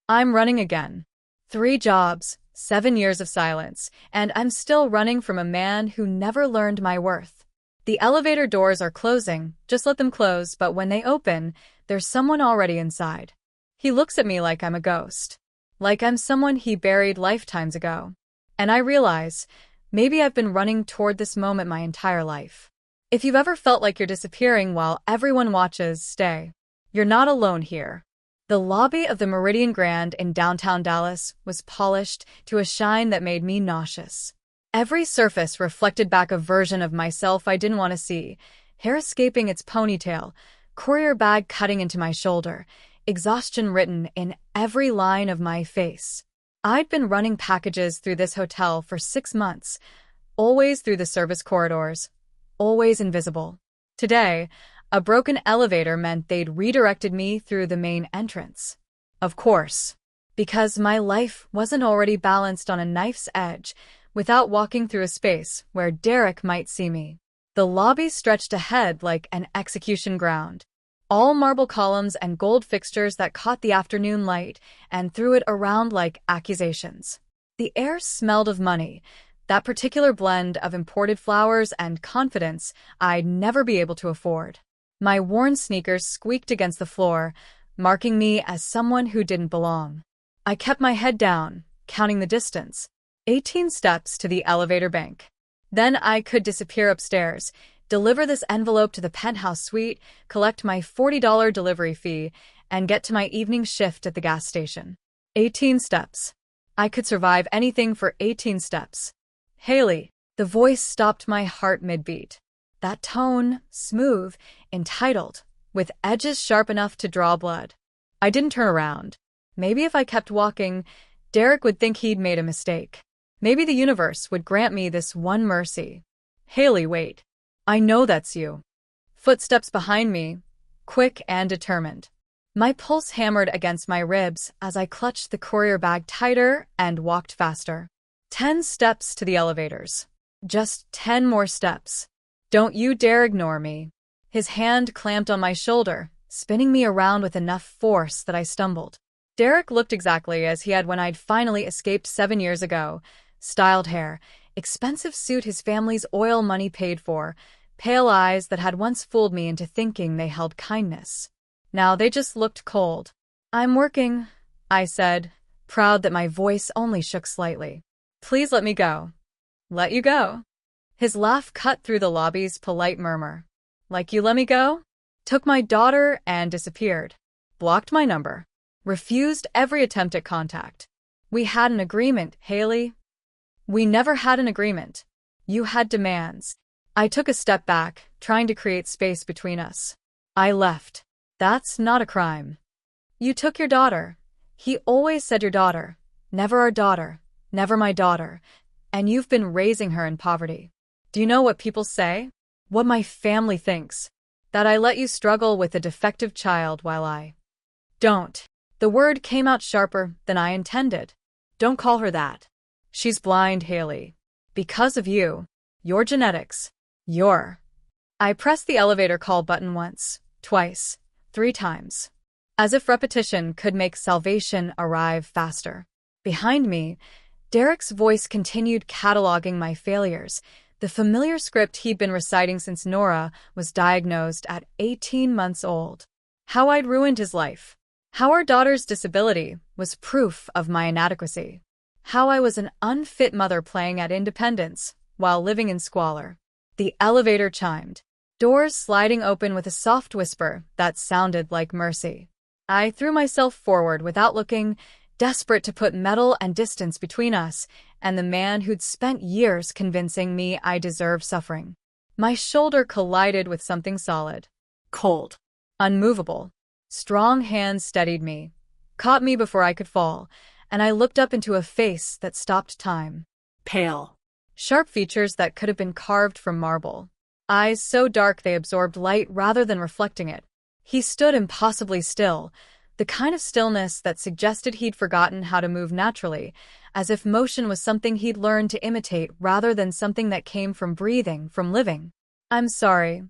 I'm running again. 3 jobs, 7 years of silence, and I'm still running from a man who never learned my worth. The elevator doors are closing, just let them close, but when they open, there's someone already inside. He looks at me like I'm a ghost. Like I'm someone he buried lifetimes ago. And I realize, maybe I've been running toward this moment my entire life. If you've ever felt like you're disappearing while everyone watches, stay. You're not alone here. The lobby of the Meridian Grand in downtown Dallas was polished to a shine that made me nauseous. Every surface reflected back a version of myself I didn't want to see, hair escaping its ponytail, courier bag cutting into my shoulder, exhaustion written in every line of my face. I'd been running packages through this hotel for 6 months, always through the service corridors, always invisible. Today, a broken elevator meant they'd redirected me through the main entrance. Of course, because my life wasn't already balanced on a knife's edge without walking through a space where Derek might see me. The lobby stretched ahead like an execution ground. All marble columns and gold fixtures that caught the afternoon light and threw it around like accusations. The air smelled of money, that particular blend of imported flowers and confidence I'd never be able to afford. My worn sneakers squeaked against the floor, marking me as someone who didn't belong. I kept my head down, counting the distance. 18 steps to the elevator bank. Then I could disappear upstairs, deliver this envelope to the penthouse suite, collect my $40 delivery fee, and get to my evening shift at the gas station. 18 steps. I could survive anything for 18 steps. Haley. The voice stopped my heart mid-beat. That tone, smooth, entitled, with edges sharp enough to draw blood. I didn't turn around. Maybe if I kept walking, Derek would think he'd made a mistake. Maybe the universe would grant me this one mercy. Haley, wait. I know that's you. Footsteps behind me, quick and determined. My pulse hammered against my ribs as I clutched the courier bag tighter and walked faster. 10 steps to the elevators. Just 10 more steps. Don't you dare ignore me. His hand clamped on my shoulder, spinning me around with enough force that I stumbled. Derek looked exactly as he had when I'd finally escaped 7 years ago. Styled hair, expensive suit his family's oil money paid for, pale eyes that had once fooled me into thinking they held kindness. Now they just looked cold. I'm working, I said, proud that my voice only shook slightly. Please let me go. Let you go. His laugh cut through the lobby's polite murmur. Like you let me go? Took my daughter and disappeared. Blocked my number. Refused every attempt at contact. We had an agreement, Haley. We never had an agreement. You had demands. I took a step back, trying to create space between us. I left. That's not a crime. You took your daughter. He always said your daughter. Never our daughter. Never my daughter. And you've been raising her in poverty. Do you know what people say? What my family thinks? That I let you struggle with a defective child while I don't. The word came out sharper than I intended. Don't call her that. She's blind, Haley. Because of you. Your genetics. I pressed the elevator call button once, twice, 3 times. As if repetition could make salvation arrive faster. Behind me, Derek's voice continued cataloging my failures. The familiar script he'd been reciting since Nora was diagnosed at 18 months old. How I'd ruined his life. How our daughter's disability was proof of my inadequacy. How I was an unfit mother playing at independence while living in squalor. The elevator chimed, doors sliding open with a soft whisper that sounded like mercy. I threw myself forward without looking, desperate to put metal and distance between us and the man who'd spent years convincing me I deserved suffering. My shoulder collided with something solid. Cold. Unmovable. Strong hands steadied me, caught me before I could fall, and I looked up into a face that stopped time. Pale. Sharp features that could have been carved from marble. Eyes so dark they absorbed light rather than reflecting it. He stood impossibly still, the kind of stillness that suggested he'd forgotten how to move naturally, as if motion was something he'd learned to imitate rather than something that came from breathing, from living. I'm sorry,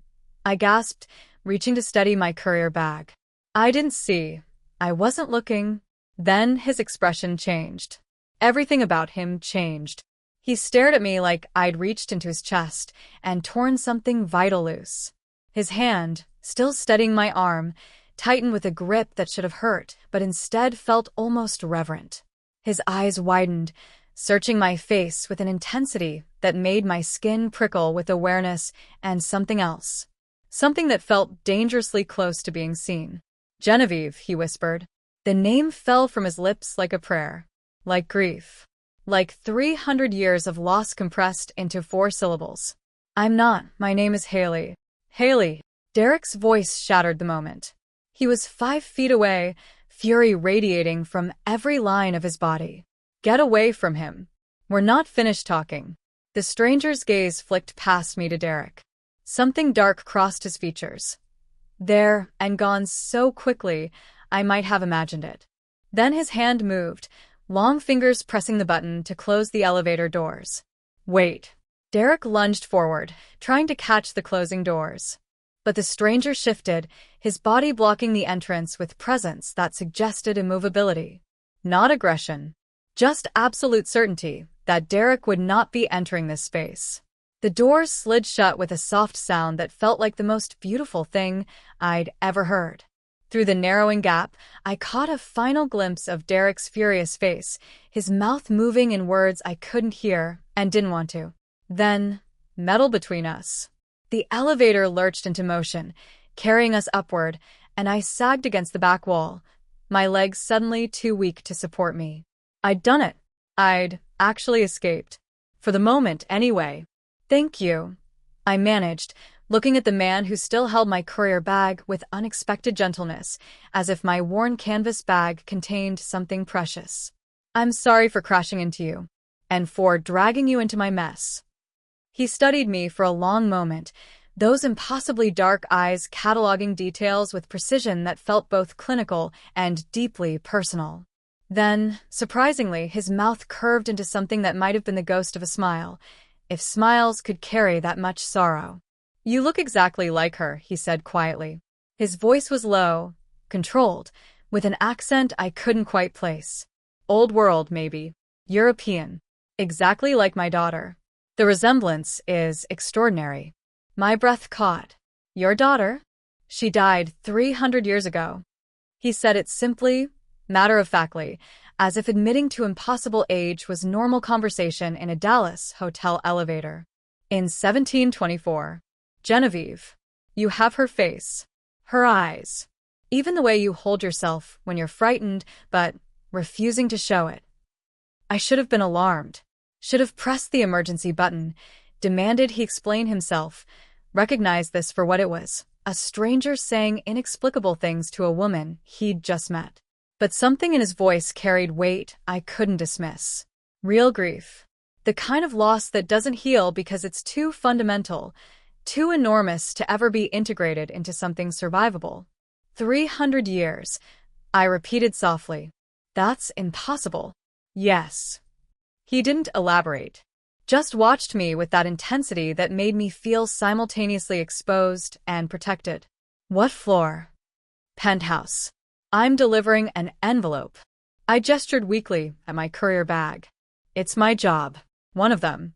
I gasped, reaching to steady my courier bag. I didn't see. I wasn't looking. Then his expression changed. Everything about him changed. He stared at me like I'd reached into his chest and torn something vital loose. His hand, still steadying my arm, tightened with a grip that should have hurt, but instead felt almost reverent. His eyes widened, searching my face with an intensity that made my skin prickle with awareness and something else. Something that felt dangerously close to being seen. "Genevieve," he whispered. The name fell from his lips like a prayer. Like grief. Like 300 years of loss compressed into 4 syllables. "I'm not. My name is Haley." "Haley." Derek's voice shattered the moment. He was 5 feet away, fury radiating from every line of his body. "Get away from him. We're not finished talking." The stranger's gaze flicked past me to Derek. Something dark crossed his features. There, and gone so quickly, I might have imagined it. Then his hand moved, long fingers pressing the button to close the elevator doors. "Wait." Derek lunged forward, trying to catch the closing doors. But the stranger shifted, his body blocking the entrance with presence that suggested immovability. Not aggression. Just absolute certainty that Derek would not be entering this space. The doors slid shut with a soft sound that felt like the most beautiful thing I'd ever heard. Through the narrowing gap, I caught a final glimpse of Derek's furious face, his mouth moving in words I couldn't hear and didn't want to. Then, metal between us. The elevator lurched into motion, carrying us upward, and I sagged against the back wall, my legs suddenly too weak to support me. I'd done it. I'd actually escaped. For the moment, anyway. "Thank you," I managed, looking at the man who still held my courier bag with unexpected gentleness, as if my worn canvas bag contained something precious. "I'm sorry for crashing into you, and for dragging you into my mess." He studied me for a long moment, those impossibly dark eyes cataloging details with precision that felt both clinical and deeply personal. Then, surprisingly, his mouth curved into something that might have been the ghost of a smile, if smiles could carry that much sorrow. "You look exactly like her," he said quietly. His voice was low, controlled, with an accent I couldn't quite place. Old world, maybe. European. Exactly like my daughter. The resemblance is extraordinary. My breath caught. "Your daughter? She died 300 years ago." He said it simply, matter-of-factly, as if admitting to impossible age was normal conversation in a Dallas hotel elevator. "In 1724. Genevieve. You have her face. Her eyes. Even the way you hold yourself when you're frightened, but refusing to show it." I should have been alarmed. Should have pressed the emergency button, demanded he explain himself, recognized this for what it was, a stranger saying inexplicable things to a woman he'd just met. But something in his voice carried weight I couldn't dismiss. Real grief. The kind of loss that doesn't heal because it's too fundamental, too enormous to ever be integrated into something survivable. 300 years, I repeated softly. "That's impossible." "Yes." He didn't elaborate. Just watched me with that intensity that made me feel simultaneously exposed and protected. "What floor?" "Penthouse." "I'm delivering an envelope." I gestured weakly at my courier bag. "It's my job. One of them."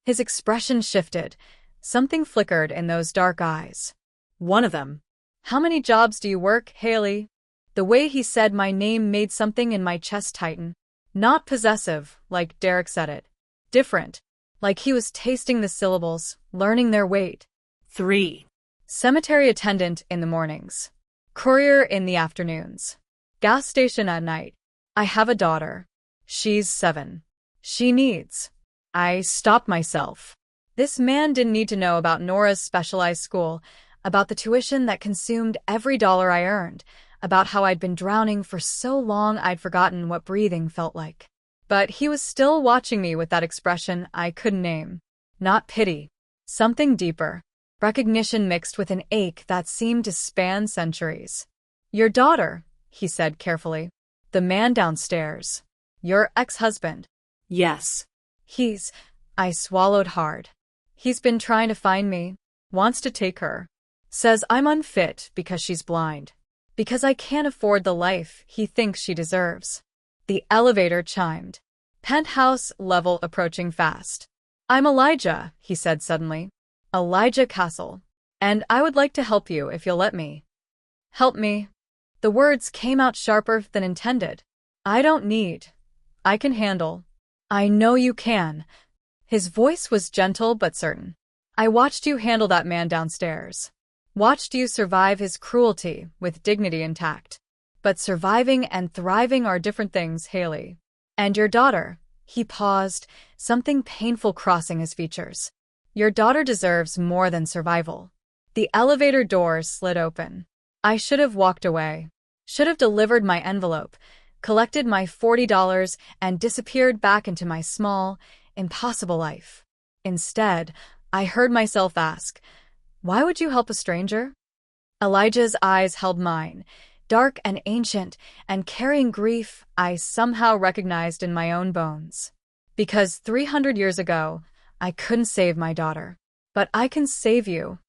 His expression shifted. Something flickered in those dark eyes. "One of them. How many jobs do you work, Haley?" The way he said my name made something in my chest tighten. Not possessive, like Derek said it. Different. Like he was tasting the syllables, learning their weight. 3. Cemetery attendant in the mornings. Courier in the afternoons. Gas station at night. I have a daughter. She's 7. She needs. I stopped myself. This man didn't need to know about Nora's specialized school, about the tuition that consumed every dollar I earned, about how I'd been drowning for so long I'd forgotten what breathing felt like. But he was still watching me with that expression I couldn't name. Not pity. Something deeper. Recognition mixed with an ache that seemed to span centuries. "Your daughter," he said carefully. "The man downstairs. Your ex-husband." "Yes." I swallowed hard. "He's been trying to find me. Wants to take her. Says I'm unfit because she's blind." Because I can't afford the life he thinks she deserves. The elevator chimed. Penthouse level approaching fast. I'm Elijah, he said suddenly. Elijah Castle. And I would like to help you if you'll let me. Help me? The words came out sharper than intended. I don't need. I can handle. I know you can. His voice was gentle but certain. I watched you handle that man downstairs. Watched you survive his cruelty with dignity intact. But surviving and thriving are different things, Haley. And your daughter. He paused, something painful crossing his features. Your daughter deserves more than survival. The elevator doors slid open. I should have walked away. Should have delivered my envelope, collected my $40, and disappeared back into my small, impossible life. Instead, I heard myself ask, why would you help a stranger? Elijah's eyes held mine, dark and ancient, and carrying grief I somehow recognized in my own bones. Because 300 years ago, I couldn't save my daughter. But I can save you.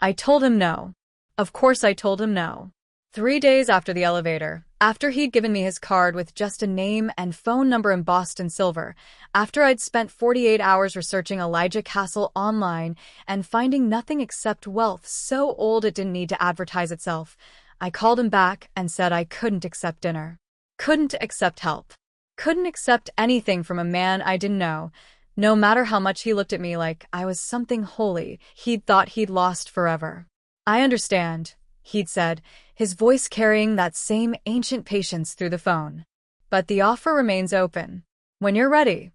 I told him no. Of course I told him no. 3 days after the elevator, after he'd given me his card with just a name and phone number embossed in silver, after I'd spent 48 hours researching Elijah Castle online and finding nothing except wealth so old it didn't need to advertise itself, I called him back and said I couldn't accept dinner. Couldn't accept help. Couldn't accept anything from a man I didn't know, no matter how much he looked at me like I was something holy he'd thought he'd lost forever. I understand, he'd said, his voice carrying that same ancient patience through the phone. But the offer remains open. When you're ready.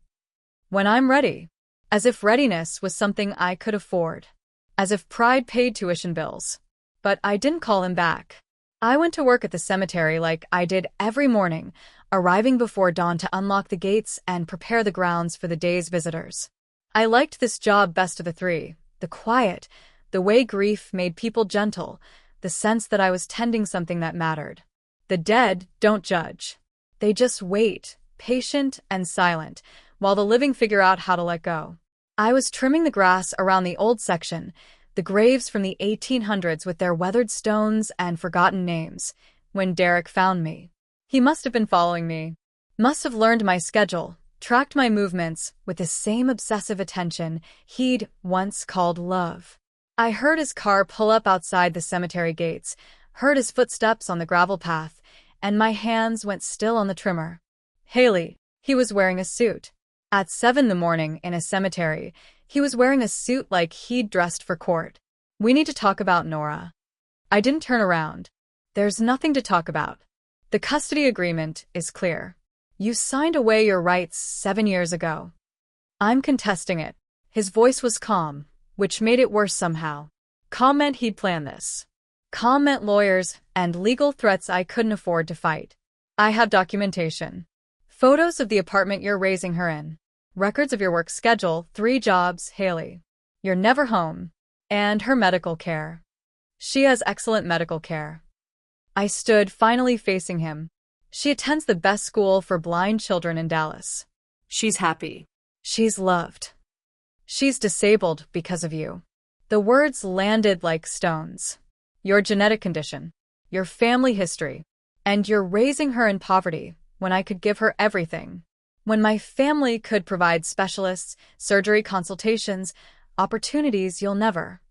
When I'm ready. As if readiness was something I could afford. As if pride paid tuition bills. But I didn't call him back. I went to work at the cemetery like I did every morning, arriving before dawn to unlock the gates and prepare the grounds for the day's visitors. I liked this job best of the three, the quiet, the way grief made people gentle, the sense that I was tending something that mattered. The dead don't judge. They just wait, patient and silent, while the living figure out how to let go. I was trimming the grass around the old section, the graves from the 1800s with their weathered stones and forgotten names, when Derek found me. He must have been following me. Must have learned my schedule, tracked my movements with the same obsessive attention he'd once called love. I heard his car pull up outside the cemetery gates, heard his footsteps on the gravel path, and my hands went still on the trimmer. Haley, he was wearing a suit. At 7 a.m. in a cemetery, he was wearing a suit like he'd dressed for court. We need to talk about Nora. I didn't turn around. There's nothing to talk about. The custody agreement is clear. You signed away your rights 7 years ago. I'm contesting it. His voice was calm, which made it worse somehow. Calm meant he'd planned this. Calm meant lawyers and legal threats I couldn't afford to fight. I have documentation. Photos of the apartment you're raising her in. Records of your work schedule, 3 jobs, Haley. You're never home. And her medical care. She has excellent medical care. I stood, finally facing him. She attends the best school for blind children in Dallas. She's happy. She's loved. She's disabled because of you. The words landed like stones. Your genetic condition. Your family history. And you're raising her in poverty when I could give her everything. When my family could provide specialists, surgery consultations, opportunities you'll never.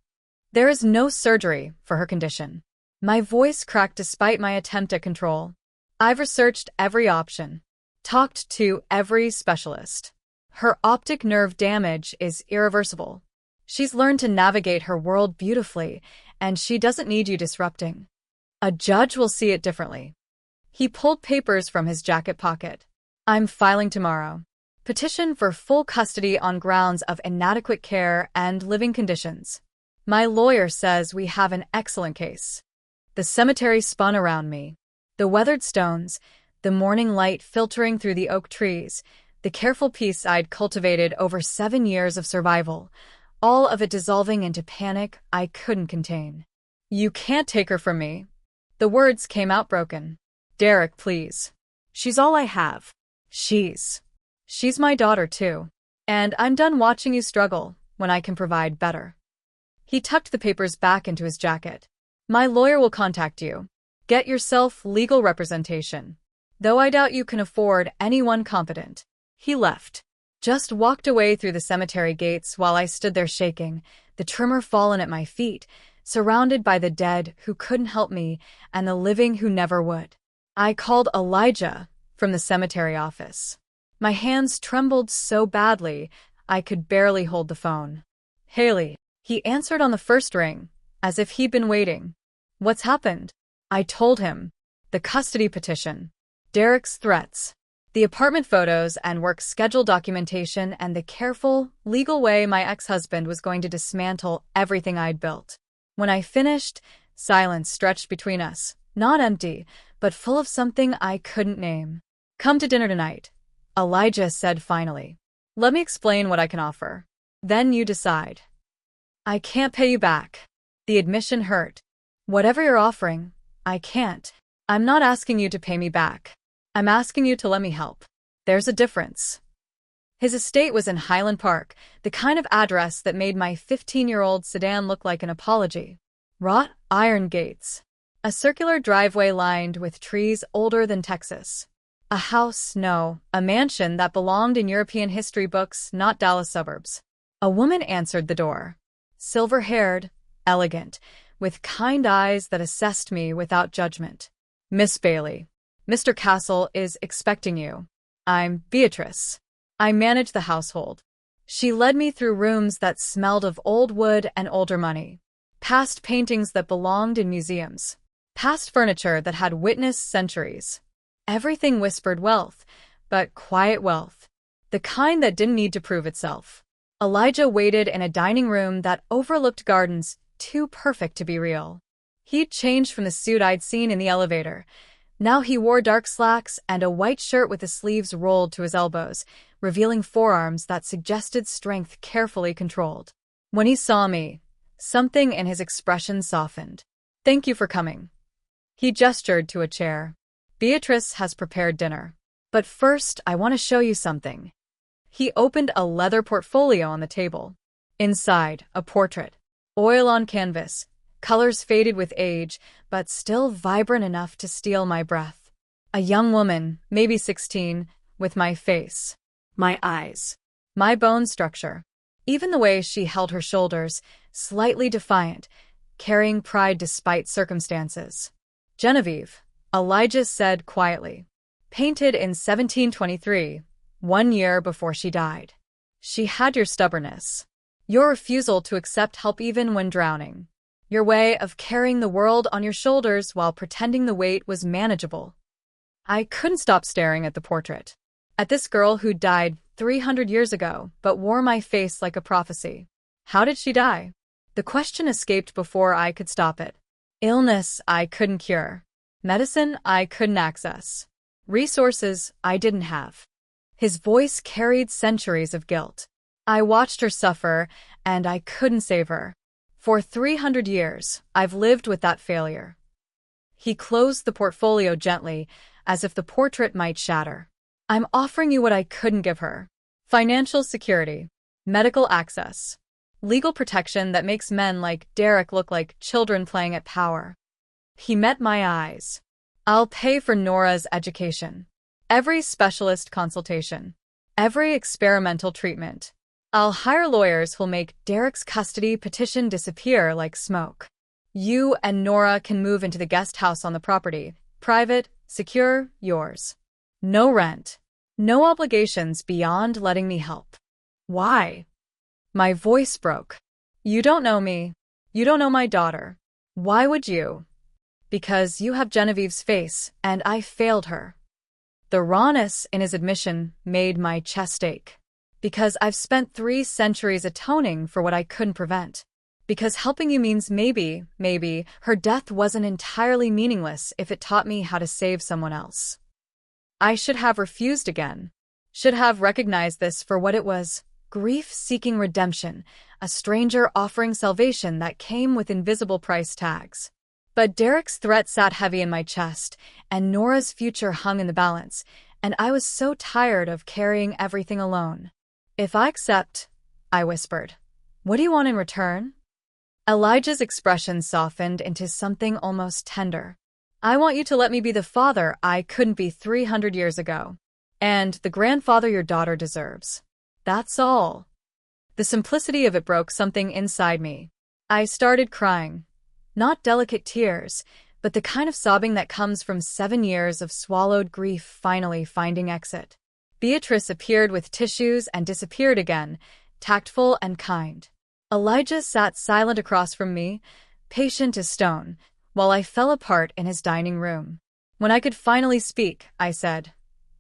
There is no surgery for her condition. My voice cracked despite my attempt at control. I've researched every option. Talked to every specialist. Her optic nerve damage is irreversible. She's learned to navigate her world beautifully, and she doesn't need you disrupting. A judge will see it differently. He pulled papers from his jacket pocket. I'm filing tomorrow. Petition for full custody on grounds of inadequate care and living conditions. My lawyer says we have an excellent case. The cemetery spun around me. The weathered stones, the morning light filtering through the oak trees, the careful peace I'd cultivated over 7 years of survival, all of it dissolving into panic I couldn't contain. You can't take her from me. The words came out broken. Derek, please. She's all I have. She's my daughter too. And I'm done watching you struggle when I can provide better. He tucked the papers back into his jacket. My lawyer will contact you. Get yourself legal representation. Though I doubt you can afford anyone competent. He left. Just walked away through the cemetery gates while I stood there shaking, the tremor fallen at my feet, surrounded by the dead who couldn't help me and the living who never would. I called Elijah from the cemetery office. My hands trembled so badly I could barely hold the phone. Haley. He answered on the first ring, as if he'd been waiting. What's happened? I told him. The custody petition. Derek's threats. The apartment photos and work schedule documentation and the careful, legal way my ex-husband was going to dismantle everything I'd built. When I finished, silence stretched between us, not empty, but full of something I couldn't name. Come to dinner tonight, Elijah said finally. Let me explain what I can offer. Then you decide. I can't pay you back. The admission hurt. Whatever you're offering, I can't. I'm not asking you to pay me back. I'm asking you to let me help. There's a difference. His estate was in Highland Park, the kind of address that made my 15-year-old sedan look like an apology. Wrought iron gates. A circular driveway lined with trees older than Texas. A house, no, a mansion that belonged in European history books, not Dallas suburbs. A woman answered the door. Silver-haired, elegant, with kind eyes that assessed me without judgment. Miss Bailey, Mr. Castle is expecting you. I'm Beatrice. I manage the household. She led me through rooms that smelled of old wood and older money, past paintings that belonged in museums, past furniture that had witnessed centuries. Everything whispered wealth, but quiet wealth, the kind that didn't need to prove itself. Elijah waited in a dining room that overlooked gardens too perfect to be real. He'd changed from the suit I'd seen in the elevator. Now he wore dark slacks and a white shirt with the sleeves rolled to his elbows, revealing forearms that suggested strength carefully controlled. When he saw me, something in his expression softened. Thank you for coming. He gestured to a chair. Beatrice has prepared dinner. But first, I want to show you something. He opened a leather portfolio on the table. Inside, a portrait. Oil on canvas, colors faded with age, but still vibrant enough to steal my breath. A young woman, maybe 16, with my face, my eyes, my bone structure. Even the way she held her shoulders, slightly defiant, carrying pride despite circumstances. Genevieve, Elijah said quietly. Painted in 1723, 1 year before she died. She had your stubbornness. Your refusal to accept help even when drowning. Your way of carrying the world on your shoulders while pretending the weight was manageable. I couldn't stop staring at the portrait. At this girl who died 300 years ago, but wore my face like a prophecy. How did she die? The question escaped before I could stop it. Illness I couldn't cure. Medicine I couldn't access. Resources I didn't have. His voice carried centuries of guilt. I watched her suffer, and I couldn't save her. For 300 years, I've lived with that failure. He closed the portfolio gently, as if the portrait might shatter. I'm offering you what I couldn't give her. Financial security, medical access, legal protection that makes men like Derek look like children playing at power. He met my eyes. I'll pay for Nora's education. Every specialist consultation. Every experimental treatment. I'll hire lawyers who'll make Derek's custody petition disappear like smoke. You and Nora can move into the guest house on the property. Private, secure, yours. No rent. No obligations beyond letting me help. Why? My voice broke. You don't know me. You don't know my daughter. Why would you? Because you have Genevieve's face, and I failed her. The rawness in his admission made my chest ache. Because I've spent 3 centuries atoning for what I couldn't prevent. Because helping you means maybe, her death wasn't entirely meaningless if it taught me how to save someone else. I should have refused again. Should have recognized this for what it was. Grief seeking redemption, a stranger offering salvation that came with invisible price tags. But Derek's threat sat heavy in my chest, and Nora's future hung in the balance, and I was so tired of carrying everything alone. If I accept, I whispered. What do you want in return? Elijah's expression softened into something almost tender. I want you to let me be the father I couldn't be 300 years ago. And the grandfather your daughter deserves. That's all. The simplicity of it broke something inside me. I started crying. Not delicate tears, but the kind of sobbing that comes from 7 years of swallowed grief finally finding exit. Beatrice appeared with tissues and disappeared again, tactful and kind. Elijah sat silent across from me, patient as stone, while I fell apart in his dining room. When I could finally speak, I said,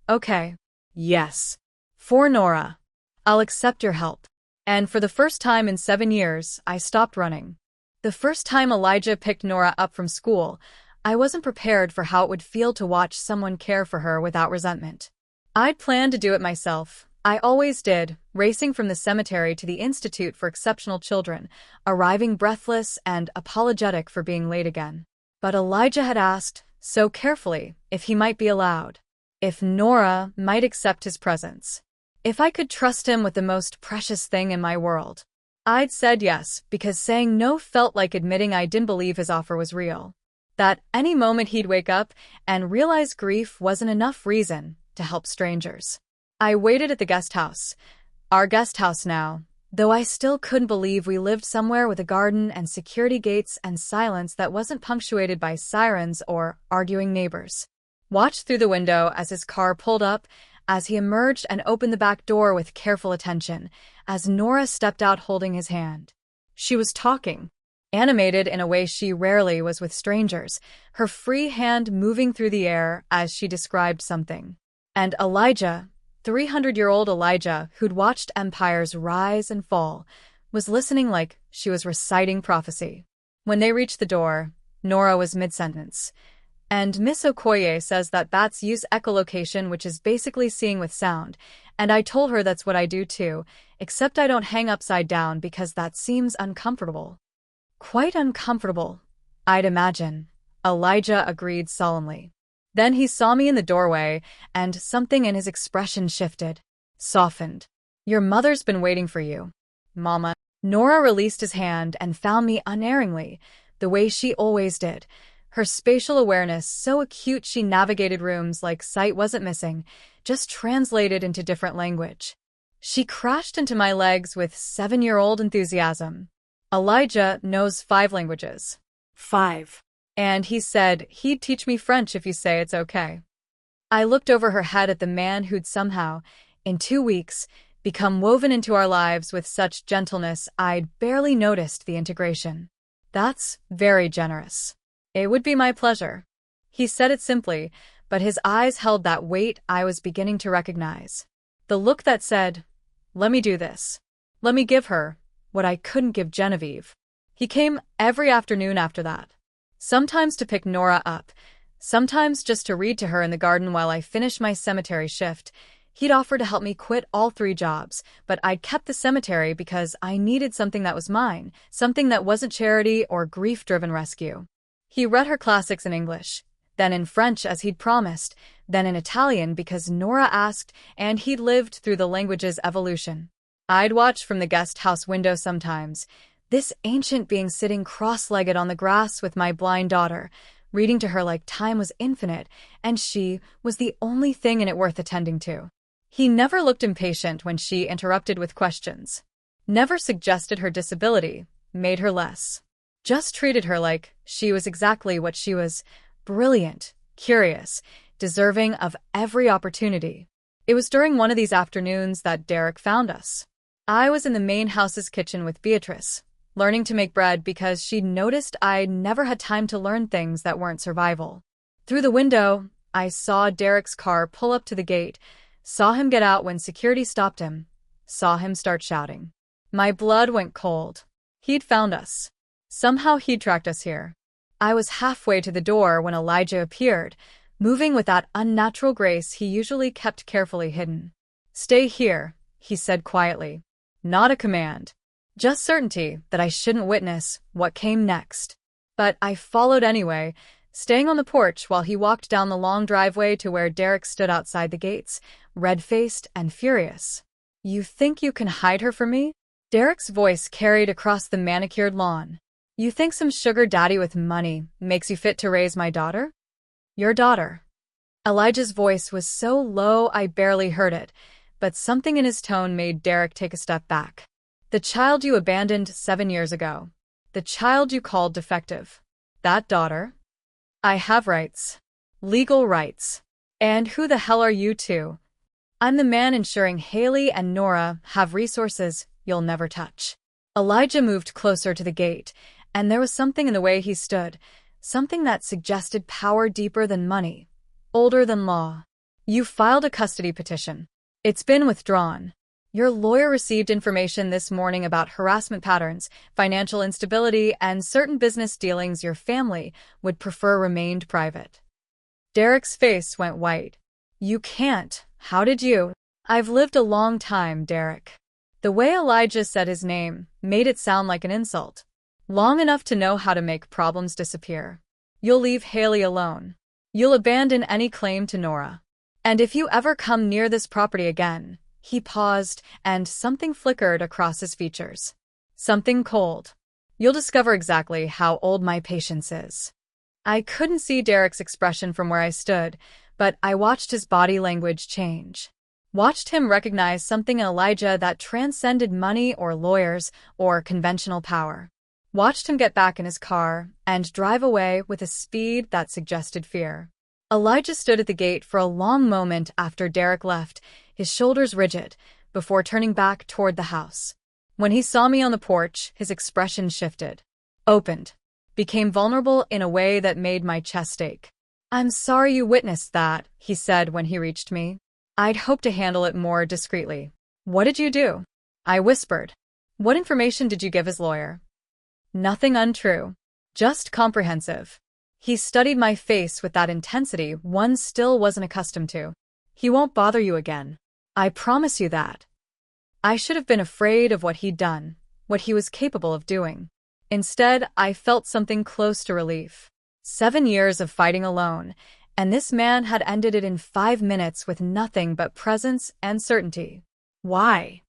"Okay. Yes. For Nora. I'll accept your help." And for the first time in 7 years, I stopped running. The first time Elijah picked Nora up from school, I wasn't prepared for how it would feel to watch someone care for her without resentment. I'd planned to do it myself. I always did, racing from the cemetery to the Institute for Exceptional Children, arriving breathless and apologetic for being late again. But Elijah had asked, so carefully, if he might be allowed. If Nora might accept his presence. If I could trust him with the most precious thing in my world. I'd said yes, because saying no felt like admitting I didn't believe his offer was real. That any moment he'd wake up and realize grief wasn't enough reason to help strangers. I waited at the guest house. Our guest house now, though I still couldn't believe we lived somewhere with a garden and security gates and silence that wasn't punctuated by sirens or arguing neighbors. Watched through the window as his car pulled up, as he emerged and opened the back door with careful attention, as Nora stepped out holding his hand. She was talking, animated in a way she rarely was with strangers, her free hand moving through the air as she described something. And Elijah, 300-year-old Elijah, who'd watched empires rise and fall, was listening like she was reciting prophecy. When they reached the door, Nora was mid-sentence. And Miss Okoye says that bats use echolocation, which is basically seeing with sound, and I told her that's what I do too, except I don't hang upside down because that seems uncomfortable. Quite uncomfortable, I'd imagine, Elijah agreed solemnly. Then he saw me in the doorway, and something in his expression shifted, softened. Your mother's been waiting for you, Mama. Nora released his hand and found me unerringly, the way she always did. Her spatial awareness so acute she navigated rooms like sight wasn't missing, just translated into different language. She crashed into my legs with 7-year-old enthusiasm. Elijah knows 5 languages. 5. And he said he'd teach me French if you say it's okay. I looked over her head at the man who'd somehow, in 2 weeks, become woven into our lives with such gentleness I'd barely noticed the integration. That's very generous. It would be my pleasure. He said it simply, but his eyes held that weight I was beginning to recognize. The look that said, let me do this. Let me give her what I couldn't give Genevieve. He came every afternoon after that. Sometimes to pick Nora up, sometimes just to read to her in the garden while I finished my cemetery shift. He'd offered to help me quit all 3 jobs, but I'd kept the cemetery because I needed something that was mine, something that wasn't charity or grief-driven rescue. He read her classics in English, then in French as he'd promised, then in Italian because Nora asked, and he'd lived through the language's evolution. I'd watch from the guest house window sometimes, this ancient being sitting cross-legged on the grass with my blind daughter, reading to her like time was infinite, and she was the only thing in it worth attending to. He never looked impatient when she interrupted with questions. Never suggested her disability, made her less. Just treated her like she was exactly what she was, brilliant, curious, deserving of every opportunity. It was during one of these afternoons that Derek found us. I was in the main house's kitchen with Beatrice, learning to make bread because she'd noticed I never had time to learn things that weren't survival. Through the window, I saw Derek's car pull up to the gate, saw him get out when security stopped him, saw him start shouting. My blood went cold. He'd found us. Somehow he'd tracked us here. I was halfway to the door when Elijah appeared, moving with that unnatural grace he usually kept carefully hidden. Stay here, he said quietly. Not a command. Just certainty that I shouldn't witness what came next. But I followed anyway, staying on the porch while he walked down the long driveway to where Derek stood outside the gates, red-faced and furious. You think you can hide her from me? Derek's voice carried across the manicured lawn. You think some sugar daddy with money makes you fit to raise my daughter? Your daughter. Elijah's voice was so low I barely heard it, but something in his tone made Derek take a step back. The child you abandoned 7 years ago. The child you called defective. That daughter? I have rights. Legal rights. And who the hell are you two? I'm the man ensuring Haley and Nora have resources you'll never touch. Elijah moved closer to the gate, and there was something in the way he stood, something that suggested power deeper than money, older than law. You filed a custody petition. It's been withdrawn. Your lawyer received information this morning about harassment patterns, financial instability, and certain business dealings your family would prefer remained private. Derek's face went white. You can't. How did you? I've lived a long time, Derek. The way Elijah said his name made it sound like an insult. Long enough to know how to make problems disappear. You'll leave Haley alone. You'll abandon any claim to Nora. And if you ever come near this property again, he paused, and something flickered across his features. Something cold. You'll discover exactly how old my patience is. I couldn't see Derek's expression from where I stood, but I watched his body language change. Watched him recognize something in Elijah that transcended money or lawyers or conventional power. Watched him get back in his car and drive away with a speed that suggested fear. Elijah stood at the gate for a long moment after Derek left, his shoulders rigid, before turning back toward the house. When he saw me on the porch, his expression shifted. Opened. Became vulnerable in a way that made my chest ache. I'm sorry you witnessed that, he said when he reached me. I'd hoped to handle it more discreetly. What did you do? I whispered. What information did you give his lawyer? Nothing untrue. Just comprehensive. He studied my face with that intensity one still wasn't accustomed to. He won't bother you again. I promise you that. I should have been afraid of what he'd done, what he was capable of doing. Instead, I felt something close to relief. 7 years of fighting alone, and this man had ended it in 5 minutes with nothing but presence and certainty. Why?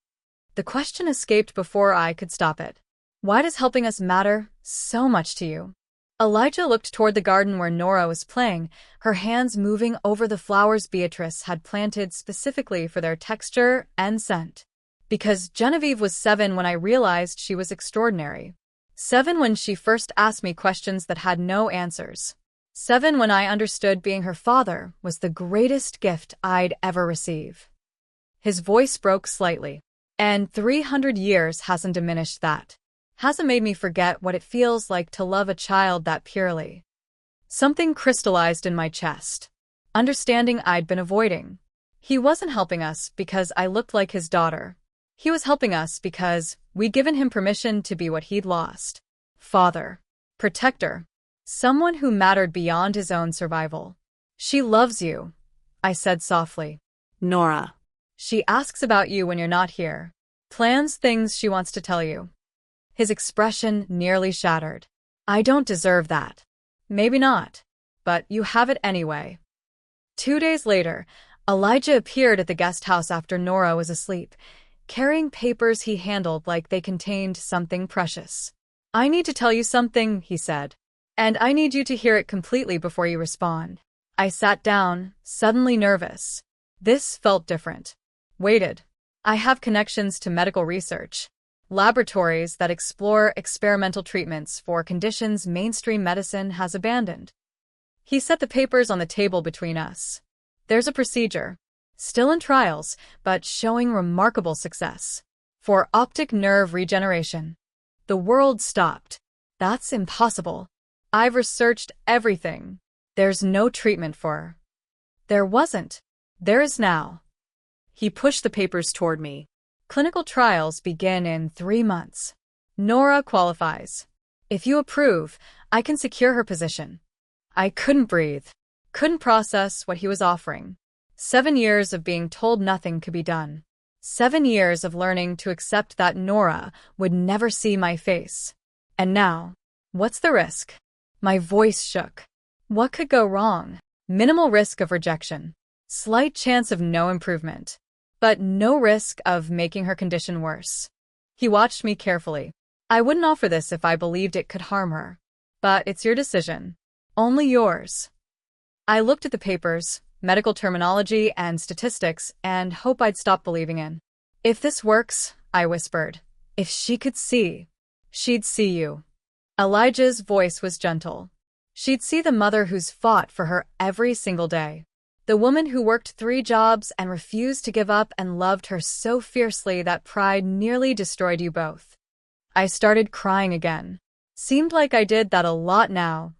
The question escaped before I could stop it. Why does helping us matter so much to you? Elijah looked toward the garden where Nora was playing, her hands moving over the flowers Beatrice had planted specifically for their texture and scent. Because Genevieve was 7 when I realized she was extraordinary. 7 when she first asked me questions that had no answers. 7 when I understood being her father was the greatest gift I'd ever receive. His voice broke slightly. And 300 years hasn't diminished that. Hasn't made me forget what it feels like to love a child that purely. Something crystallized in my chest. Understanding I'd been avoiding. He wasn't helping us because I looked like his daughter. He was helping us because we'd given him permission to be what he'd lost. Father. Protector. Someone who mattered beyond his own survival. She loves you, I said softly. Nora. She asks about you when you're not here. Plans things she wants to tell you. His expression nearly shattered. I don't deserve that. Maybe not. But you have it anyway. 2 days later, Elijah appeared at the guest house after Nora was asleep, carrying papers he handled like they contained something precious. I need to tell you something, he said. And I need you to hear it completely before you respond. I sat down, suddenly nervous. This felt different. Waited. I have connections to medical research. Laboratories that explore experimental treatments for conditions mainstream medicine has abandoned. He set the papers on the table between us. There's a procedure. Still in trials, but showing remarkable success. For optic nerve regeneration. The world stopped. That's impossible. I've researched everything. There's no treatment for. There wasn't. There is now. He pushed the papers toward me. Clinical trials begin in 3 months. Nora qualifies. If you approve, I can secure her position. I couldn't breathe. Couldn't process what he was offering. 7 years of being told nothing could be done. 7 years of learning to accept that Nora would never see my face. And now, what's the risk? My voice shook. What could go wrong? Minimal risk of rejection. Slight chance of no improvement. But no risk of making her condition worse. He watched me carefully. I wouldn't offer this if I believed it could harm her. But it's your decision. Only yours. I looked at the papers, medical terminology and statistics, and hope I'd stop believing in. If this works, I whispered, if she could see, she'd see you. Elijah's voice was gentle. She'd see the mother who's fought for her every single day. The woman who worked 3 jobs and refused to give up and loved her so fiercely that pride nearly destroyed you both. I started crying again. Seemed like I did that a lot now.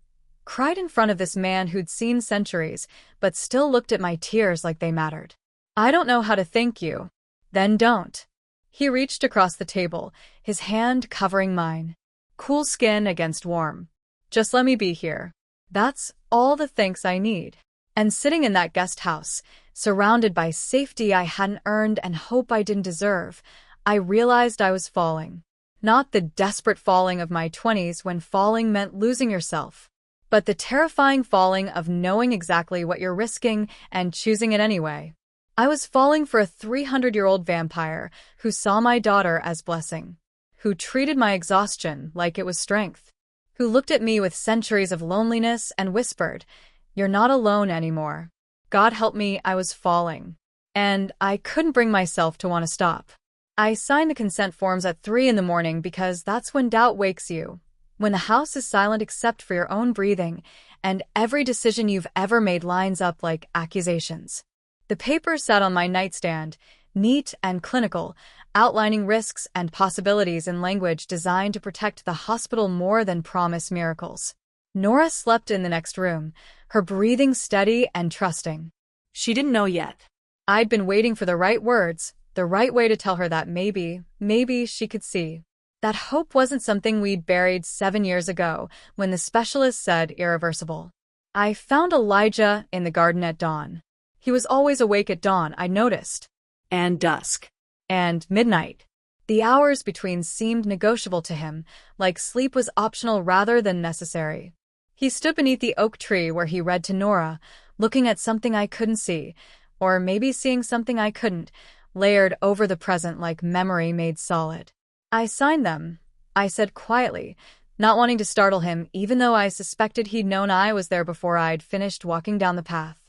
Cried in front of this man who'd seen centuries, but still looked at my tears like they mattered. I don't know how to thank you. Then don't. He reached across the table, his hand covering mine. Cool skin against warm. Just let me be here. That's all the thanks I need. And sitting in that guest house, surrounded by safety I hadn't earned and hope I didn't deserve, I realized I was falling. Not the desperate falling of my 20s when falling meant losing yourself, but the terrifying falling of knowing exactly what you're risking and choosing it anyway. I was falling for a 300-year-old vampire who saw my daughter as blessing, who treated my exhaustion like it was strength, who looked at me with centuries of loneliness and whispered, "You're not alone anymore." God help me, I was falling. And I couldn't bring myself to want to stop. I signed the consent forms at 3 in the morning because that's when doubt wakes you. When the house is silent except for your own breathing, and every decision you've ever made lines up like accusations. The paper sat on my nightstand, neat and clinical, outlining risks and possibilities in language designed to protect the hospital more than promise miracles. Nora slept in the next room, her breathing steady and trusting. She didn't know yet. I'd been waiting for the right words, the right way to tell her that maybe she could see. That hope wasn't something we'd buried 7 years ago when the specialist said irreversible. I found Elijah in the garden at dawn. He was always awake at dawn, I noticed. And dusk. And midnight. The hours between seemed negotiable to him, like sleep was optional rather than necessary. He stood beneath the oak tree where he read to Nora, looking at something I couldn't see, or maybe seeing something I couldn't, layered over the present like memory made solid. I signed them, I said quietly, not wanting to startle him even though I suspected he'd known I was there before I'd finished walking down the path.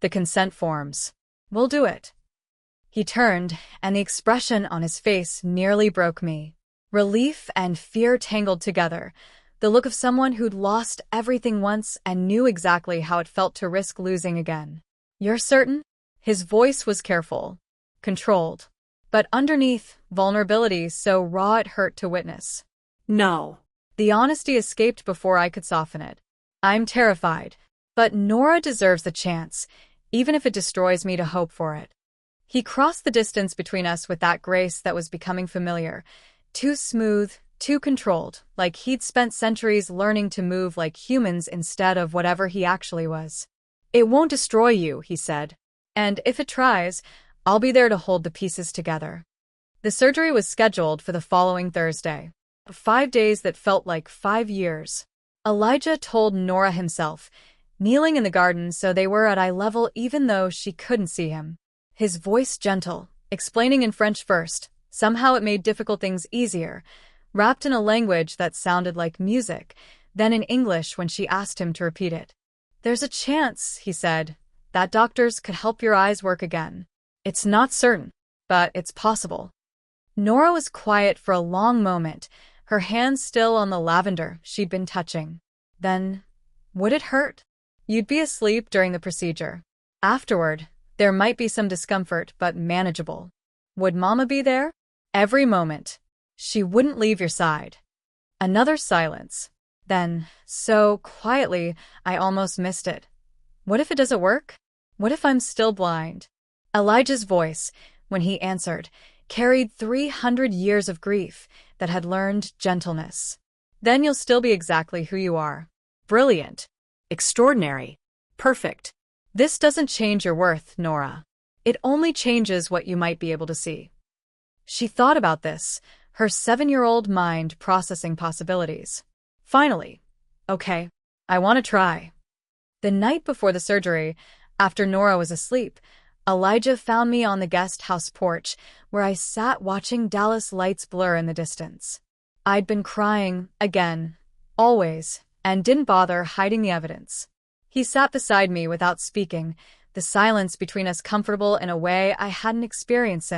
The consent forms. We'll do it. He turned, and the expression on his face nearly broke me. Relief and fear tangled together, the look of someone who'd lost everything once and knew exactly how it felt to risk losing again. You're certain? His voice was careful, controlled, but underneath, vulnerability so raw it hurt to witness. No. The honesty escaped before I could soften it. I'm terrified, but Nora deserves the chance, even if it destroys me to hope for it. He crossed the distance between us with that grace that was becoming familiar, too smooth, too controlled, like he'd spent centuries learning to move like humans instead of whatever he actually was. It won't destroy you, he said. And if it tries, I'll be there to hold the pieces together. The surgery was scheduled for the following Thursday. 5 days that felt like 5 years. Elijah told Nora himself, kneeling in the garden so they were at eye level even though she couldn't see him. His voice gentle, explaining in French first. Somehow it made difficult things easier, wrapped in a language that sounded like music, then in English when she asked him to repeat it. There's a chance, he said, that doctors could help your eyes work again. It's not certain, but it's possible. Nora was quiet for a long moment, her hands still on the lavender she'd been touching. Then, would it hurt? You'd be asleep during the procedure. Afterward, there might be some discomfort, but manageable. Would Mama be there? Every moment. She wouldn't leave your side. Another silence. Then, so quietly, I almost missed it. What if it doesn't work? What if I'm still blind? Elijah's voice, when he answered, carried 300 years of grief that had learned gentleness. Then you'll still be exactly who you are. Brilliant. Extraordinary. Perfect. This doesn't change your worth, Nora. It only changes what you might be able to see. She thought about this, her 7-year-old mind processing possibilities. Finally, okay, I want to try. The night before the surgery, after Nora was asleep, Elijah found me on the guest house porch where I sat watching Dallas lights blur in the distance. I'd been crying, again, always, and didn't bother hiding the evidence. He sat beside me without speaking, the silence between us comfortable in a way I hadn't experienced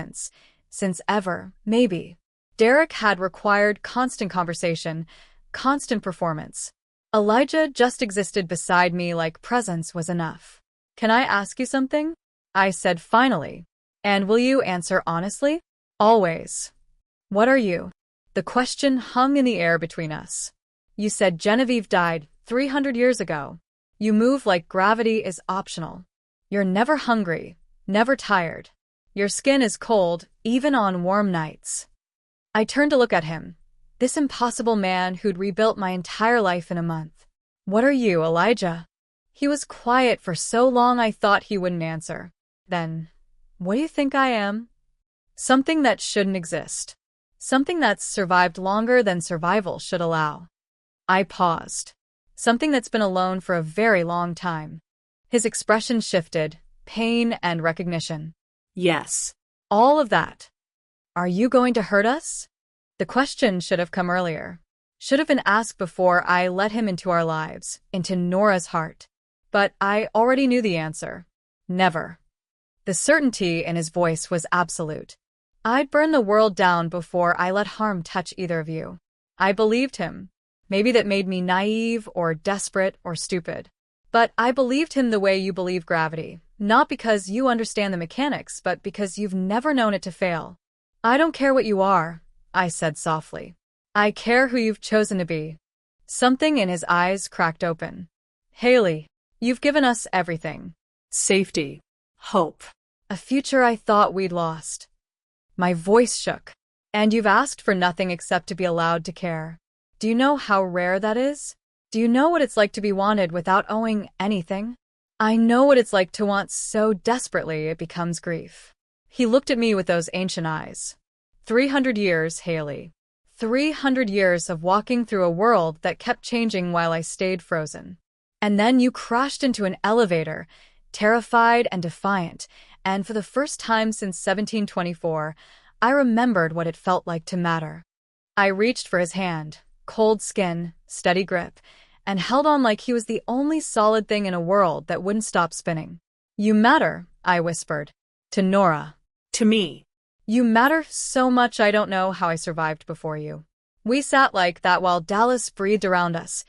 since ever, maybe. Derek had required constant conversation, constant performance. Elijah just existed beside me like presence was enough. "Can I ask you something?" I said finally. "And will you answer honestly?" "Always." "What are you?" The question hung in the air between us. "You said Genevieve died 300 years ago. You move like gravity is optional. You're never hungry, never tired. Your skin is cold, even on warm nights." I turned to look at him, this impossible man who'd rebuilt my entire life in a month. "What are you, Elijah?" He was quiet for so long I thought he wouldn't answer. Then, "What do you think I am?" "Something that shouldn't exist. Something that's survived longer than survival should allow." I paused. "Something that's been alone for a very long time." His expression shifted, pain and recognition. Yes. "All of that. Are you going to hurt us?" The question should have come earlier. Should have been asked before I let him into our lives, into Nora's heart. But I already knew the answer. Never. The certainty in his voice was absolute. "I'd burn the world down before I let harm touch either of you." I believed him. Maybe that made me naive or desperate or stupid. But I believed him the way you believe gravity, not because you understand the mechanics, but because you've never known it to fail. "I don't care what you are," I said softly. "I care who you've chosen to be." Something in his eyes cracked open. "Haley, you've given us everything. Safety. Hope. A future I thought we'd lost." My voice shook. "And you've asked for nothing except to be allowed to care. Do you know how rare that is? Do you know what it's like to be wanted without owing anything? I know what it's like to want so desperately it becomes grief." He looked at me with those ancient eyes. 300 years, Haley. 300 years of walking through a world that kept changing while I stayed frozen. And then you crashed into an elevator, terrified and defiant, and for the first time since 1724, I remembered what it felt like to matter. I reached for his hand, cold skin, steady grip, and held on like he was the only solid thing in a world that wouldn't stop spinning. "You matter," I whispered. To Nora. To me. "You matter so much I don't know how I survived before you." We sat like that while Dallas breathed around us,